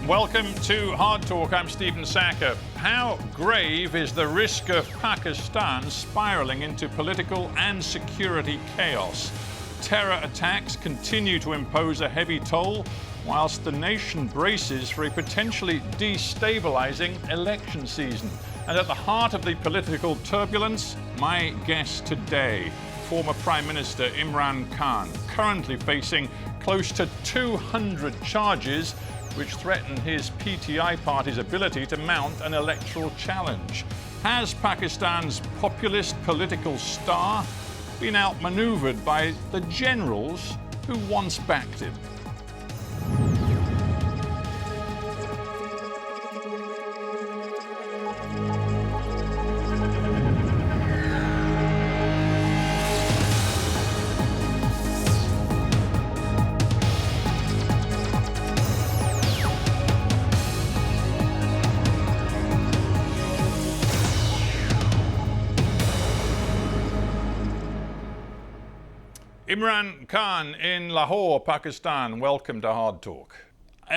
Welcome to Hard Talk. I'm Stephen Sacker. How grave is the risk of Pakistan spiralling into political and security chaos? Terror attacks continue to impose a heavy toll, whilst the nation braces for a potentially destabilizing election season. And at the heart of the political turbulence, my guest today, former Prime Minister Imran Khan, currently facing close to 200 charges which threaten his PTI party's ability to mount an electoral challenge. Has Pakistan's populist political star been outmaneuvered by the generals who once backed him? Imran Khan in Lahore, Pakistan. Welcome to Hard Talk.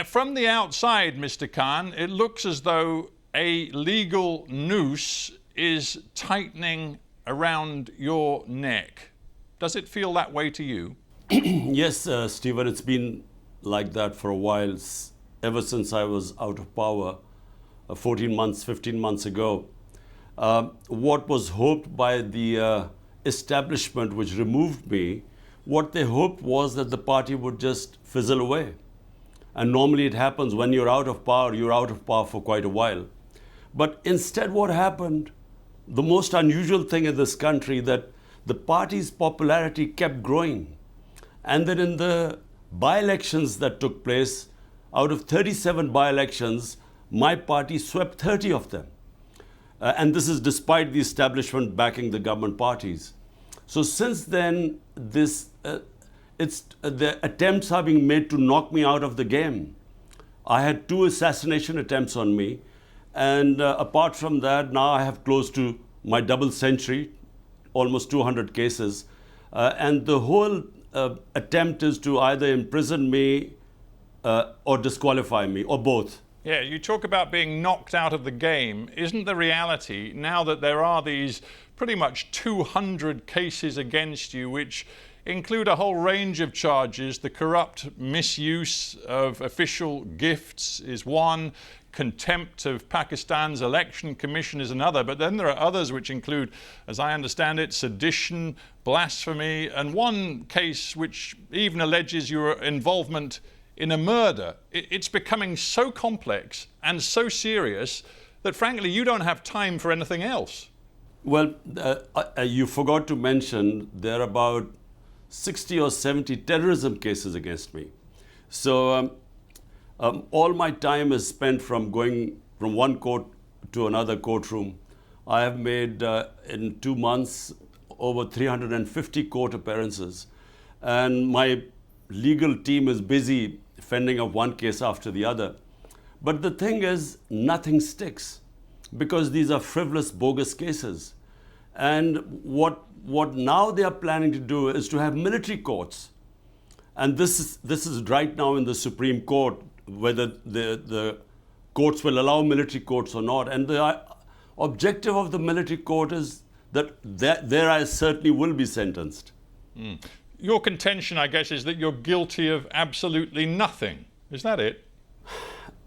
From the outside, Mr. Khan, it looks as though a legal noose is tightening around your neck. Does it feel that way to you? Yes, Stephen, it's been like that for a while, ever since I was out of power 14 months, 15 months ago. What was hoped by the establishment which removed me, what they hoped was that the party would just fizzle away. And normally it happens when you're out of power for quite a while. But instead what happened, the most unusual thing in this country, that the party's popularity kept growing. And then in the by-elections that took place, out of 37 by-elections, my party swept 30 of them. And this is despite the establishment backing the government parties. So since then, the attempts are being made to knock me out of the game. I had 2 assassination attempts on me. And apart from that, now I have close to my double century, almost 200 cases. And the whole attempt is to either imprison me or disqualify me, or both. Yeah, you talk about being knocked out of the game. Isn't the reality, now that there are these pretty much 200 cases against you, which include a whole range of charges? The corrupt misuse of official gifts is one, contempt of Pakistan's election commission is another, but then there are others which include, as I understand it, sedition, blasphemy, and one case which even alleges your involvement in a murder. It's becoming so complex and so serious that frankly you don't have time for anything else. Well, you forgot to mention there are about 60 or 70 terrorism cases against me. So all my time is spent from going from one court to another courtroom. I have made in 2 months over 350 court appearances, and my legal team is busy fending off one case after the other. But the thing is, nothing sticks because these are frivolous, bogus cases. And what now they are planning to do is to have military courts. And this is right now in the Supreme Court, whether the courts will allow military courts or not. And the objective of the military court is that there I certainly will be sentenced. Mm. Your contention, I guess, is that you're guilty of absolutely nothing. Is that it?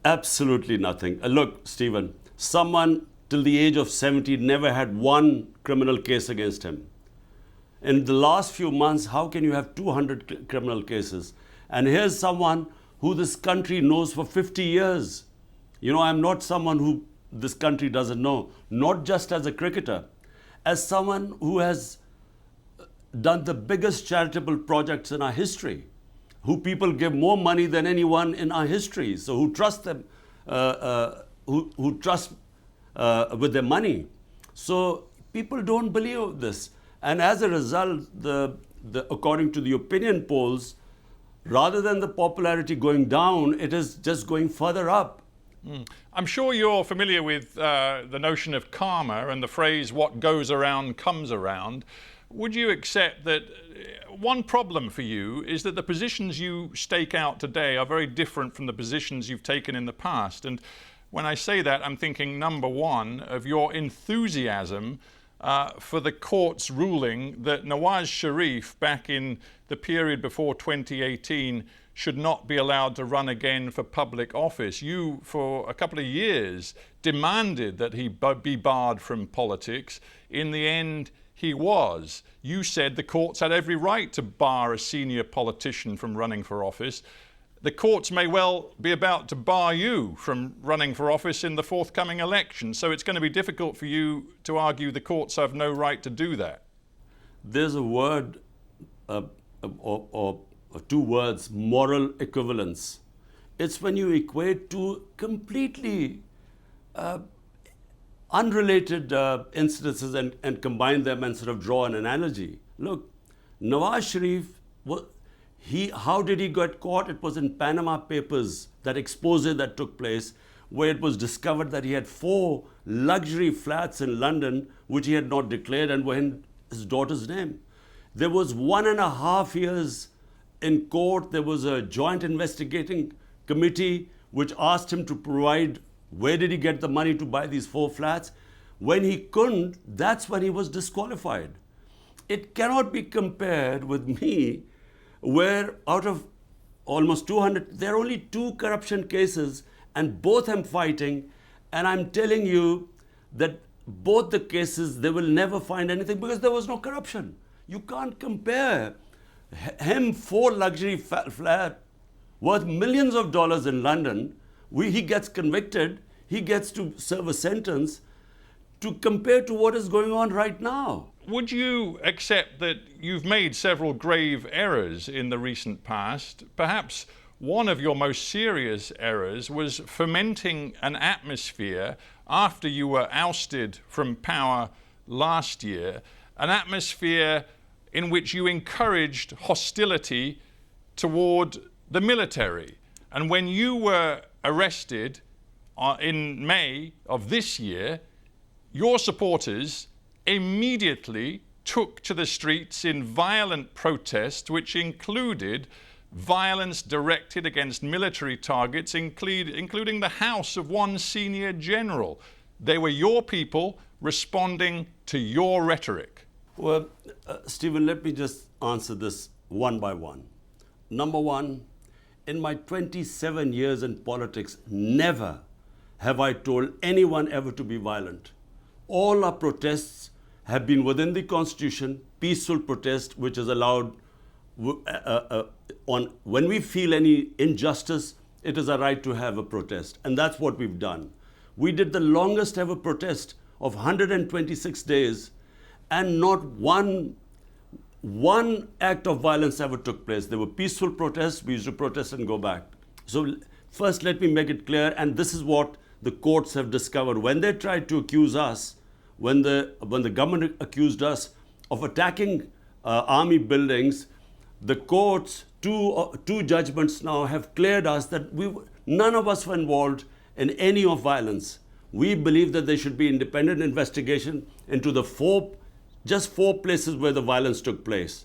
Absolutely nothing. Look, Stephen, someone till the age of 70 never had one criminal case against him. In the last few months, how can you have 200 criminal cases? And here's someone who this country knows for 50 years. You know, I'm not someone who this country doesn't know, not just as a cricketer, as someone who has done the biggest charitable projects in our history, who people give more money than anyone in our history, so who trust them, who trust with their money. So people don't believe this. And as a result, according to the opinion polls, rather than the popularity going down, it is just going further up. Mm. I'm sure you're familiar with the notion of karma and the phrase, what goes around comes around. Would you accept that one problem for you is that the positions you stake out today are very different from the positions you've taken in the past? And when I say that, I'm thinking, number one, of your enthusiasm for the court's ruling that Nawaz Sharif, back in the period before 2018, should not be allowed to run again for public office. You, for a couple of years, demanded that he be barred from politics. In the end, he was. You said the courts had every right to bar a senior politician from running for office. The courts may well be about to bar you from running for office in the forthcoming election. So it's going to be difficult for you to argue the courts have no right to do that. There's a word or two words, moral equivalence. It's when you equate two completely unrelated incidences and combine them and sort of draw an analogy. Look, Nawaz Sharif, how did he get caught? It was in Panama Papers, that expose that took place, where it was discovered that he had 4 luxury flats in London, which he had not declared and were in his daughter's name. There was 1.5 years in court. There was a joint investigating committee which asked him to provide where did he get the money to buy these 4 flats. When he couldn't, that's when he was disqualified. It cannot be compared with me, where out of almost 200, there are only 2 corruption cases and both I'm fighting, and I'm telling you that both the cases, they will never find anything because there was no corruption. You can't compare him 4 luxury flat worth millions of dollars in London. He gets convicted, he gets to serve a sentence, to compare to what is going on right now. Would you accept that you've made several grave errors in the recent past? Perhaps one of your most serious errors was fomenting an atmosphere after you were ousted from power last year, an atmosphere in which you encouraged hostility toward the military. And when you were arrested in May of this year, your supporters immediately took to the streets in violent protest, which included violence directed against military targets, including the house of one senior general. They were your people responding to your rhetoric. Well, Stephen, let me just answer this one by one. Number one, in my 27 years in politics, never have I told anyone ever to be violent. All our protests have been within the Constitution, peaceful protest, which is allowed when we feel any injustice, it is a right to have a protest. And that's what we've done. We did the longest ever protest of 126 days, and not one act of violence ever took place. There were peaceful protests. We used to protest and go back. So first, let me make it clear, and this is what the courts have discovered. When they tried to accuse us, when the government accused us of attacking army buildings, the courts, two judgments now have cleared us that none of us were involved in any of violence. We believe that there should be independent investigation into the just four places where the violence took place.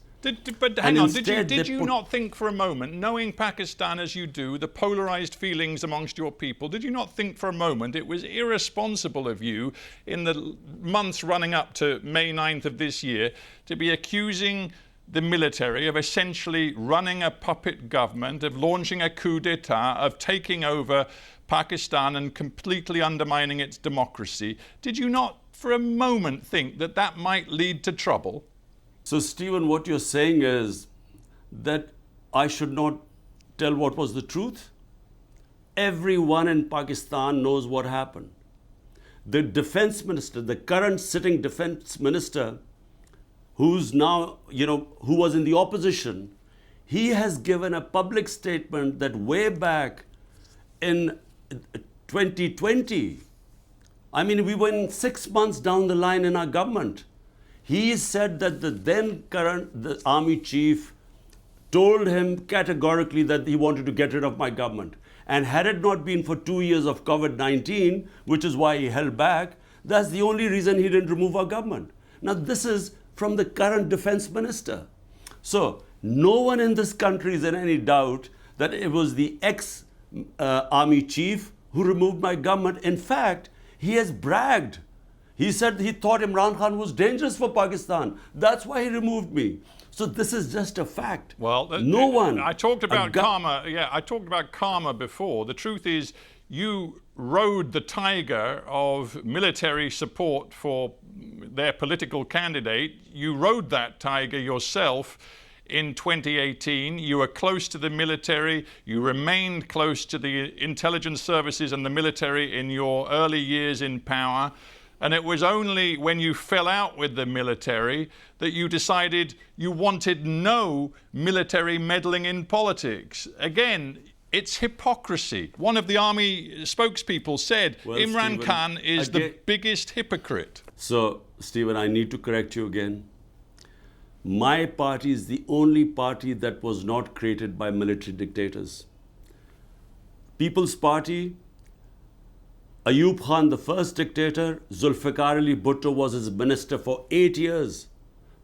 But hang on, did you not think for a moment, knowing Pakistan as you do, the polarized feelings amongst your people, did you not think for a moment it was irresponsible of you in the months running up to May 9th of this year to be accusing the military of essentially running a puppet government, of launching a coup d'etat, of taking over Pakistan and completely undermining its democracy? Did you not for a moment think that that might lead to trouble? So, Stephen, what you're saying is that I should not tell what was the truth? Everyone in Pakistan knows what happened. The defense minister, the current sitting defense minister, who's now, who was in the opposition, he has given a public statement that way back in 2020, we were 6 months down the line in our government. He said that the army chief told him categorically that he wanted to get rid of my government. And had it not been for 2 years of COVID-19, which is why he held back, that's the only reason he didn't remove our government. Now, this is from the current defense minister. So no one in this country is in any doubt that it was the ex-army chief who removed my government. In fact, he has bragged. He said he thought Imran Khan was dangerous for Pakistan. That's why he removed me. So this is just a fact. Well, no one. I talked about karma. Yeah, I talked about karma before. The truth is, you rode the tiger of military support for their political candidate. You rode that tiger yourself in 2018. You were close to the military. You remained close to the intelligence services and the military in your early years in power. And it was only when you fell out with the military that you decided you wanted no military meddling in politics. Again, it's hypocrisy. One of the army spokespeople said Imran Khan is the biggest hypocrite. So, Stephen, I need to correct you again. My party is the only party that was not created by military dictators. People's Party, Ayub Khan, the first dictator, Zulfikar Ali Bhutto was his minister for 8 years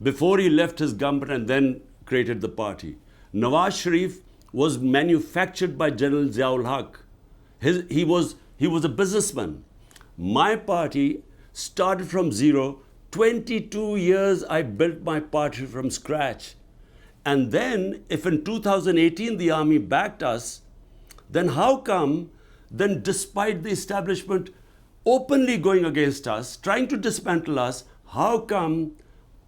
before he left his government and then created the party. Nawaz Sharif was manufactured by General Ziaul Haq. He was a businessman. My party started from zero. 22 years I built my party from scratch. And then, if in 2018 the army backed us, then how come, then despite the establishment openly going against us, trying to dismantle us, how come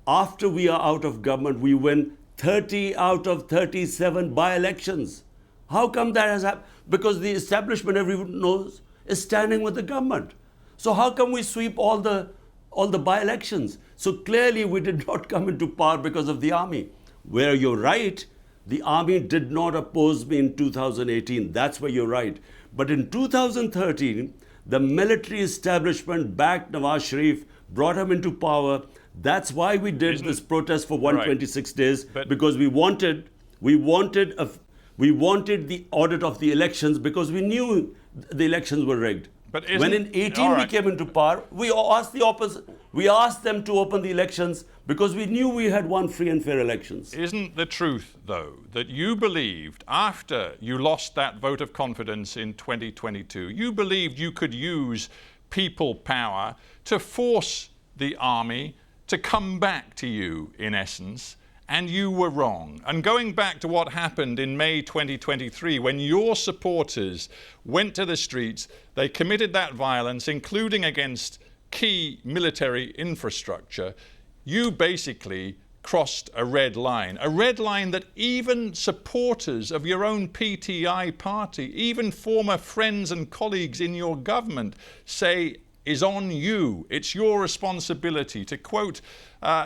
after we are out of government, we win 30 out of 37 by-elections? How come that has happened? Because the establishment, everyone knows, is standing with the government. So how come we sweep all the by-elections? So clearly we did not come into power because of the army. Where you're right, the army did not oppose me in 2018. That's where you're right. But in 2013, the military establishment backed Nawaz Sharif, brought him into power. That's why we did this protest for 126 days, because we wanted the audit of the elections, because we knew the elections were rigged. But when in 18 we came into power, we asked the opposite. We asked them to open the elections because we knew we had won free and fair elections. Isn't the truth, though, that you believed after you lost that vote of confidence in 2022, you believed you could use people power to force the army to come back to you, in essence, and you were wrong. And going back to what happened in May 2023, when your supporters went to the streets, they committed that violence, including against key military infrastructure, you basically crossed a red line that even supporters of your own PTI party, even former friends and colleagues in your government, say is on you. It's your responsibility. To quote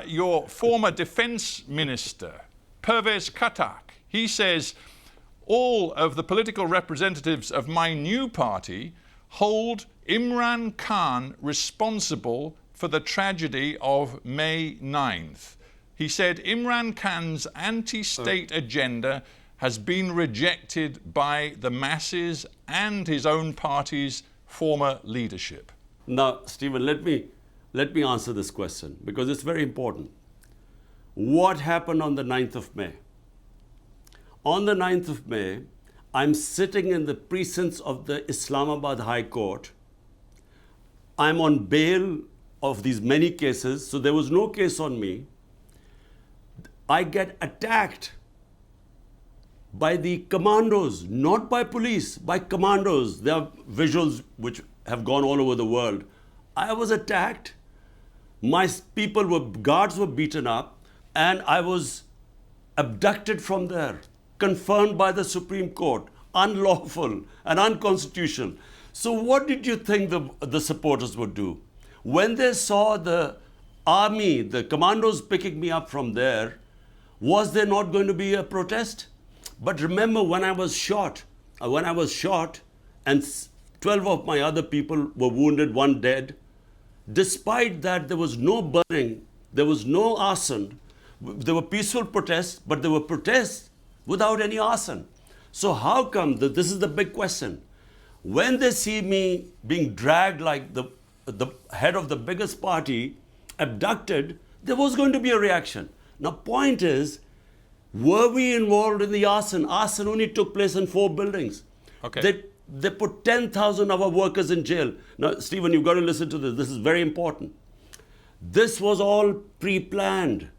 your former defense minister, Pervez Katak, he says, all of the political representatives of my new party hold Imran Khan responsible for the tragedy of May 9th. He said Imran Khan's anti-state agenda has been rejected by the masses and his own party's former leadership. Now, Stephen, let me answer this question because it's very important. What happened on the 9th of May? On the 9th of May, I'm sitting in the precincts of the Islamabad High Court. I'm on bail of these many cases, so there was no case on me. I get attacked by the commandos, not by police, by commandos. There are visuals which have gone all over the world. I was attacked. My guards were beaten up, and I was abducted from there, confirmed by the Supreme Court, unlawful and unconstitutional. So what did you think the supporters would do? When they saw the army, the commandos picking me up from there, was there not going to be a protest? But remember, when I was shot, and 12 of my other people were wounded, 1 dead, despite that there was no burning, there was no arson. There were peaceful protests, but there were protests without any arson. So how come, this is the big question, when they see me being dragged like the head of the biggest party, abducted, there was going to be a reaction. Now, point is, were we involved in the arson? Arson only took place in 4 buildings. Okay. They put 10,000 of our workers in jail. Now, Stephen, you've got to listen to this. This is very important. This was all pre-planned.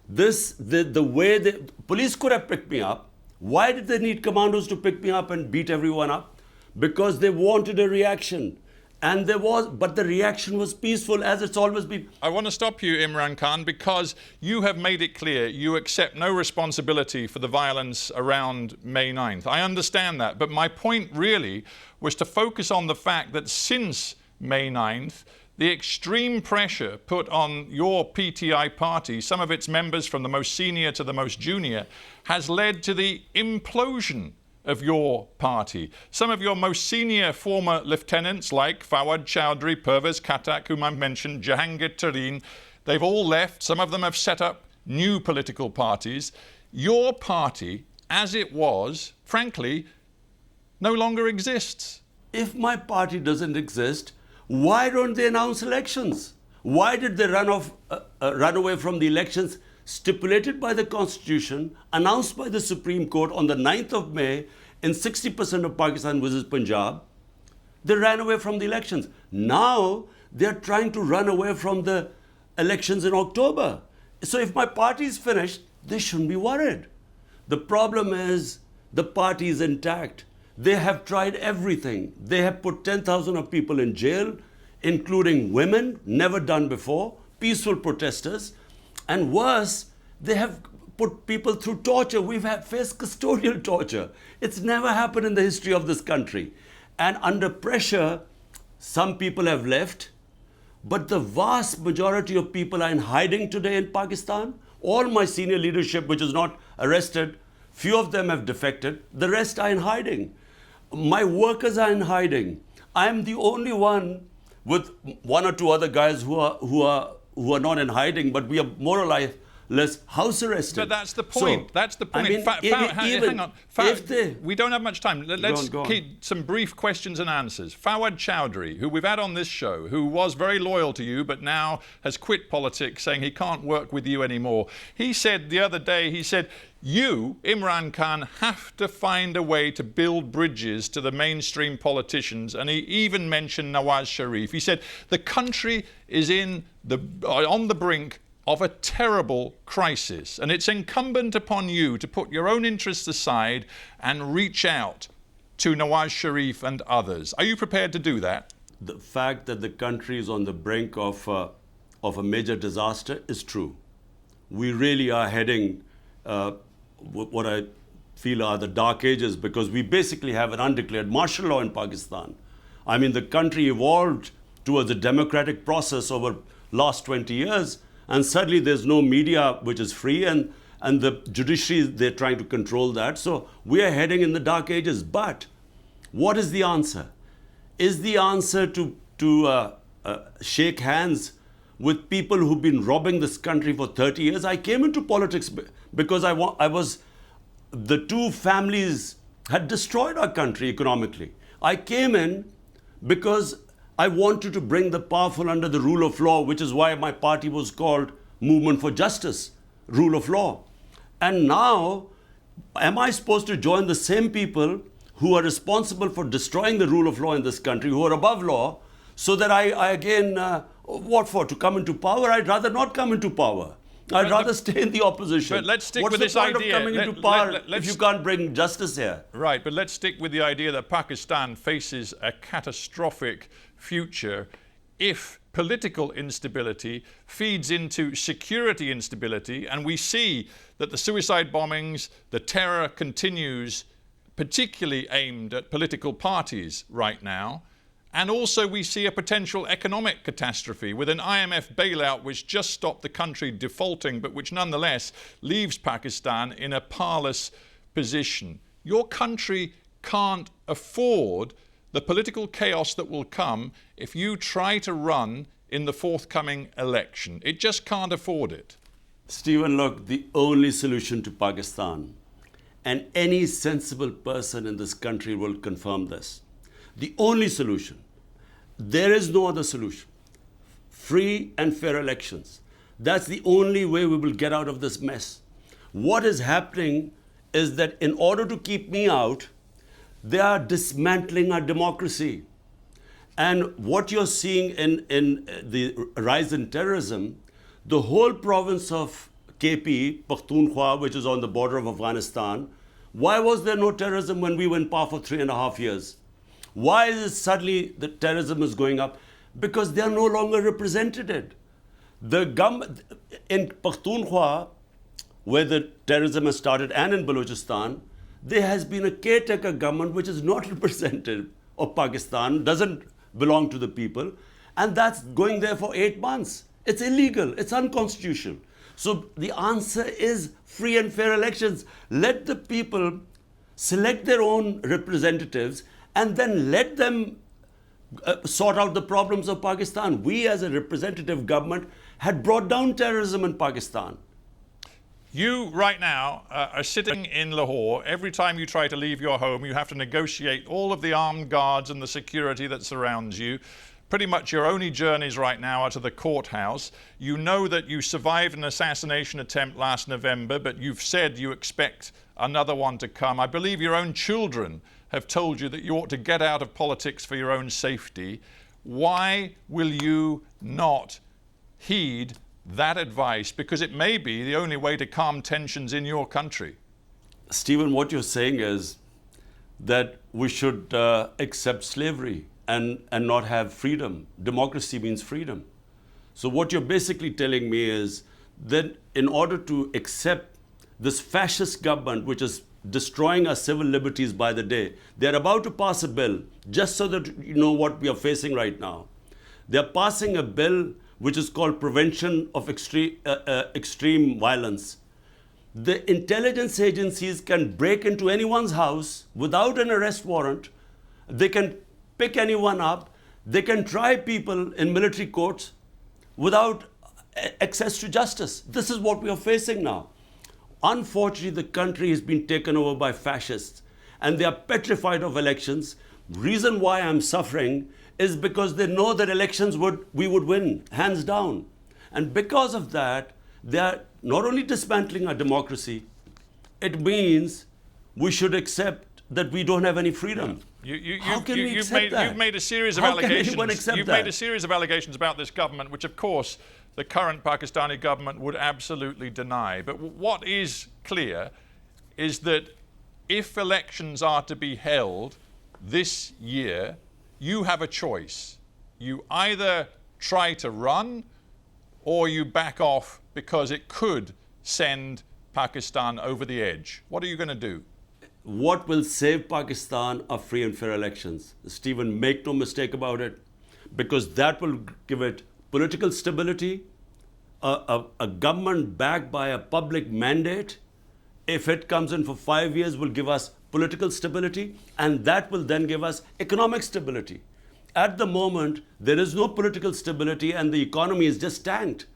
The way the police could have picked me up. Why did they need commandos to pick me up and beat everyone up? Because they wanted a reaction. And but the reaction was peaceful, as it's always been. I want to stop you, Imran Khan, because you have made it clear you accept no responsibility for the violence around May 9th. I understand that, but my point really was to focus on the fact that since May 9th, the extreme pressure put on your PTI party, some of its members from the most senior to the most junior, has led to the implosion of your party. Some of your most senior former lieutenants like Fawad Chowdhury, Pervez Khattak, whom I've mentioned, Jahangir Tareen, they've all left. Some of them have set up new political parties. Your party, as it was, frankly, no longer exists. If my party doesn't exist, why don't they announce elections? Why did they run away from the elections stipulated by the Constitution, announced by the Supreme Court on the 9th of May in 60% of Pakistan versus Punjab? They ran away from the elections. Now they're trying to run away from the elections in October. So if my party is finished, they shouldn't be worried. The problem is the party is intact. They have tried everything. They have put 10,000 of people in jail, including women, never done before, peaceful protesters. And worse, they have put people through torture. We've faced custodial torture. It's never happened in the history of this country. And under pressure, some people have left, but the vast majority of people are in hiding today in Pakistan. All my senior leadership, which is not arrested, few of them have defected. The rest are in hiding. My workers are in hiding. I'm the only one with 1 or 2 other guys who are not in hiding, but we are more or less house arrested. But that's the point. So, that's the point. I mean, Hang on. We don't have much time. Let's go on. keep some brief questions and answers. Fawad Chowdhury, who we've had on this show, who was very loyal to you, but now has quit politics, saying he can't work with you anymore. He said the other day, you, Imran Khan, have to find a way to build bridges to the mainstream politicians. And he even mentioned Nawaz Sharif. He said the country is on the brink of a terrible crisis. And it's incumbent upon you to put your own interests aside and reach out to Nawaz Sharif and others. Are you prepared to do that? The fact that the country is on the brink of a major disaster is true. We really are heading what I feel are the dark ages, because we basically have an undeclared martial law in Pakistan. I mean, the country evolved towards a democratic process over last 20 years, and suddenly there's no media which is free, and the judiciary, they're trying to control that. So we are heading in the dark ages. But what is the answer? Is the answer to shake hands with people who've been robbing this country for 30 years? I came into politics because the 2 families had destroyed our country economically. I came in because I wanted to bring the powerful under the rule of law, which is why my party was called Movement for Justice, Rule of Law. And now, am I supposed to join the same people who are responsible for destroying the rule of law in this country, who are above law, so that I again, what for? To come into power? I'd rather not come into power. I'd rather stay in the opposition. But let's stick What's with this idea. idea. Of coming into power if you can't bring justice here? Right, but let's stick with the idea that Pakistan faces a catastrophic future if political instability feeds into security instability, and we see that the suicide bombings, the terror continues, particularly aimed at political parties right now. And also we see a potential economic catastrophe with an IMF bailout which just stopped the country defaulting, but which nonetheless leaves Pakistan in a parlous position. Your country can't afford the political chaos that will come if you try to run in the forthcoming election. It just can't afford it. Stephen, look, the only solution to Pakistan, and any sensible person in this country will confirm this, the only solution, there is no other solution, free and fair elections. That's the only way we will get out of this mess. What is happening is that in order to keep me out, they are dismantling our democracy. And what you're seeing in the rise in terrorism, the whole province of KP, Pakhtunkhwa, which is on the border of Afghanistan, why was there no terrorism when we were in power for 3.5 years? Why is it suddenly the terrorism is going up? Because they are no longer represented. The government in Pakhtunkhwa, where the terrorism has started, and in Balochistan, there has been a caretaker government which is not representative of Pakistan, doesn't belong to the people, and that's going there for 8 months. It's illegal, it's unconstitutional. So the answer is free and fair elections. Let the people select their own representatives and then let them sort out the problems of Pakistan. We as a representative government had brought down terrorism in Pakistan. You right now are sitting in Lahore. Every time you try to leave your home, you have to negotiate all of the armed guards and the security that surrounds you. Pretty much your only journeys right now are to the courthouse. You know that you survived an assassination attempt last November, but you've said you expect another one to come. I believe your own children have told you that you ought to get out of politics for your own safety. Why will you not heed that advice? Because it may be the only way to calm tensions in your country. Stephen, what you're saying is that we should accept slavery and not have freedom. Democracy means freedom. So what you're basically telling me is that in order to accept this fascist government, which is destroying our civil liberties by the day, they're about to pass a bill, just so that you know what we are facing right now. They're passing a bill which is called Prevention of Extreme Violence. The intelligence agencies can break into anyone's house without an arrest warrant. They can pick anyone up. They can try people in military courts without access to justice. This is what we are facing now. Unfortunately, the country has been taken over by fascists and they are petrified of elections. Reason why I'm suffering is because they know that elections we would win, hands down. And because of that, they are not only dismantling our democracy, it means we should accept that we don't have any freedom. How can we accept that? You've made a series of How can allegations. anyone accept You've that? made a series of allegations about this government, which of course the current Pakistani government would absolutely deny. But what is clear is that if elections are to be held this year, you have a choice. You either try to run or you back off because it could send Pakistan over the edge. What are you going to do? What will save Pakistan are free and fair elections. Stephen, make no mistake about it, because that will give it political stability, a government backed by a public mandate. If it comes in for 5 years, will give us political stability, and that will then give us economic stability. At the moment, there is no political stability and the economy is just tanked.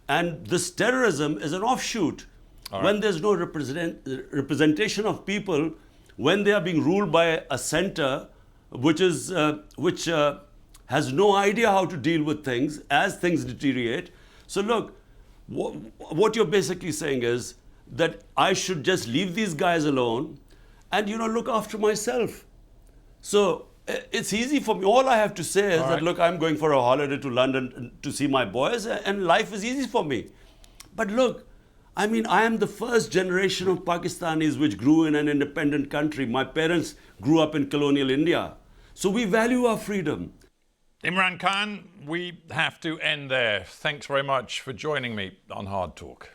And this terrorism is an offshoot. Right. When there's no representation of people, when they are being ruled by a center which has no idea how to deal with things as things deteriorate. So look, what you're basically saying is that I should just leave these guys alone and look after myself. So it's easy for me. All I have to say is that, look, I'm going for a holiday to London to see my boys, and life is easy for me. But look, I am the first generation of Pakistanis which grew in an independent country. My parents grew up in colonial India. So we value our freedom. Imran Khan, we have to end there. Thanks very much for joining me on Hard Talk.